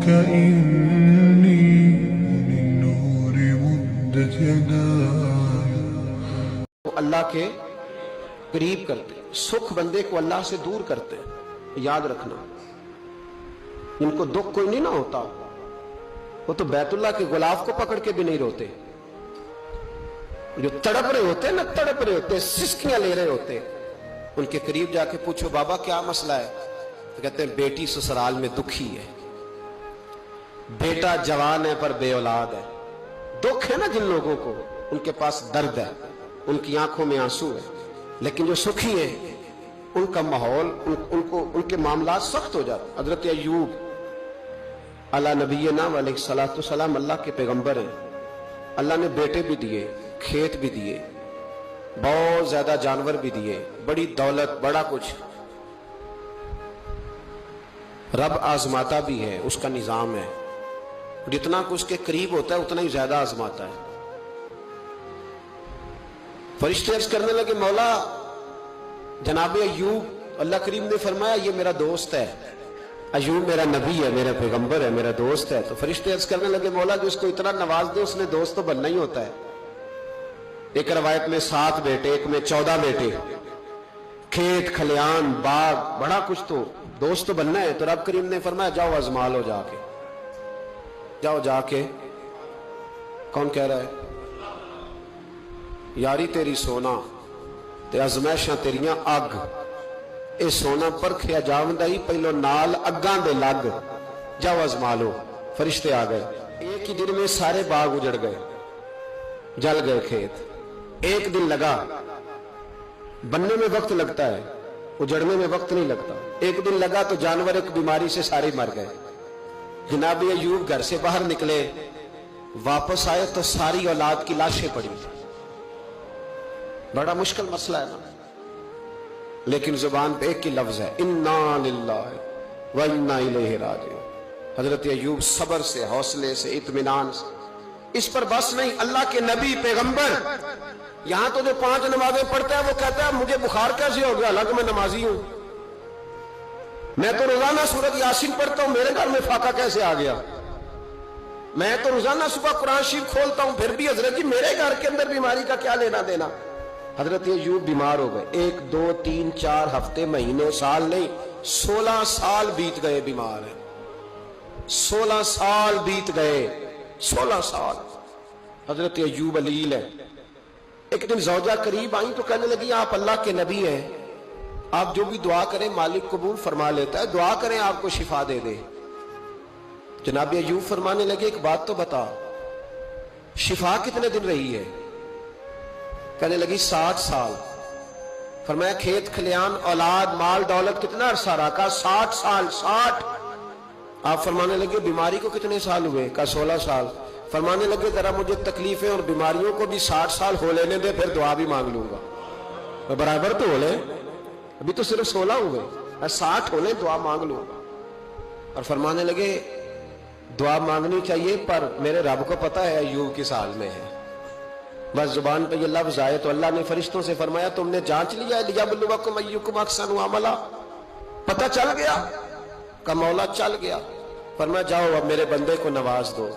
كإني للنور مدت يداي. اللہ کے قریب کرتے، سکھ بندے کو اللہ سے دور کرتے. یاد رکھنا، جن کو دکھ کوئی نہیں نہ ہوتا وہ تو بیت اللہ کے غلاف کو پکڑ کے بھی نہیں روتے. جو تڑپ رہے ہوتے نا، تڑپ رہے ہوتے، سسکیاں لے رہے ہوتے، ان کے قریب جا کے پوچھو بابا کیا مسئلہ ہے، تو کہتے ہیں بیٹی سسرال میں دکھی ہے، بیٹا جوان ہے پر بے اولاد ہے. دکھ ہے نا جن لوگوں کو، ان کے پاس درد ہے، ان کی آنکھوں میں آنسو ہے. لیکن جو سکھی ہیں ان کا ماحول، ان کے معاملات سخت ہو جاتے. حضرت ایوب علی نبینا علیہ الصلوۃ والسلام اللہ کے پیغمبر ہیں. اللہ نے بیٹے بھی دیے، کھیت بھی دیے، بہت زیادہ جانور بھی دیے، بڑی دولت، بڑا کچھ. رب آزماتا بھی ہے، اس کا نظام ہے. جتنا کچھ کے قریب ہوتا ہے اتنا ہی زیادہ آزماتا ہے. فرشتے عرض کرنے لگے مولا جناب ایوب، اللہ کریم نے فرمایا یہ میرا دوست ہے، ایوب میرا نبی ہے، میرا پیغمبر ہے، میرا دوست ہے. تو فرشتے عرض کرنے لگے مولا جو اس کو اتنا نواز دے اس نے دوست تو بننا ہی ہوتا ہے. ایک روایت میں 7 بیٹے، ایک میں 14 بیٹے، کھیت کھلیان باغ بڑا کچھ، تو دوست تو بننا ہے. تو رب کریم نے فرمایا جاؤ ازما لو، جا کے جاؤ، جا کے. کون کہہ رہا ہے؟ یاری تیری سونا تے ازمائشاں تیریاں اگ، اے سونا پرکھیا جاوندا ہی پہلو نال اگاں دے لگ، جاؤ ازما لو. فرشتے آ گئے. ایک ہی دن میں سارے باغ اجڑ گئے، جل گئے کھیت. ایک دن لگا، بننے میں وقت لگتا ہے، اجڑنے میں وقت نہیں لگتا. ایک دن لگا تو جانور ایک بیماری سے سارے مر گئے. جناب ایوب گھر سے باہر نکلے، واپس آئے تو ساری اولاد کی لاشیں پڑی. بڑا مشکل مسئلہ ہے نا، لیکن زبان پہ ایک ہی لفظ ہے، انا للہ و انا الیہ راجعون. حضرت ایوب صبر سے، حوصلے سے، اطمینان سے. اس پر بس نہیں، اللہ کے نبی پیغمبر. یہاں تو جو 5 نمازیں پڑھتا ہے وہ کہتا ہے مجھے بخار کیسے ہو گیا، حالانکہ میں نمازی ہوں. میں تو روزانہ سورۃ یاسین پڑھتا ہوں، میرے گھر میں فاقہ کیسے آ گیا. میں تو روزانہ صبح قرآن شریف کھولتا ہوں، پھر بھی حضرت جی میرے گھر کے اندر بیماری کا کیا لینا دینا. حضرت ایوب بیمار ہو گئے. 1 2 3 4 ہفتے، مہینے، سال نہیں، 16 سال بیت گئے بیمار ہیں. 16 سال بیت گئے، 16 سال. حضرت ایوب علیل ہے. ایک دن زوجہ قریب آئیں تو کہنے لگی آپ اللہ کے نبی ہیں، آپ جو بھی دعا کریں مالک قبول فرما لیتا ہے، دعا کریں آپ کو شفا دے دے. جناب ایوب فرمانے لگے ایک بات تو بتا، شفا کتنے دن رہی ہے؟ کہنے لگی 60 سال. فرمایا کھیت کھلیان اولاد مال دولت کتنا عرصہ رہا؟ کہا 60 سال. 60. آپ فرمانے لگے بیماری کو کتنے سال ہوئے؟ کہا 16 سال. فرمانے لگے ذرا مجھے تکلیفیں اور بیماریوں کو بھی 60 سال ہو لینے دے، پھر دعا بھی مانگ لوں گا. برابر تو ہو لے، ابھی تو صرف 16 ہوئے، 60 ہو لے دعا مانگ لوں گا. اور فرمانے لگے دعا مانگنی چاہیے پر میرے رب کو پتا ہے ایوب کس حال میں ہے. بس زبان پہ یہ لفظ آئے تو اللہ نے فرشتوں سے فرمایا تم نے جانچ لیا ہے لیبلوکم ایکم احسن عملا، پتہ چل گیا؟ کہ مولا چل گیا. فرمایا جاؤ اب میرے بندے کو نواز دو.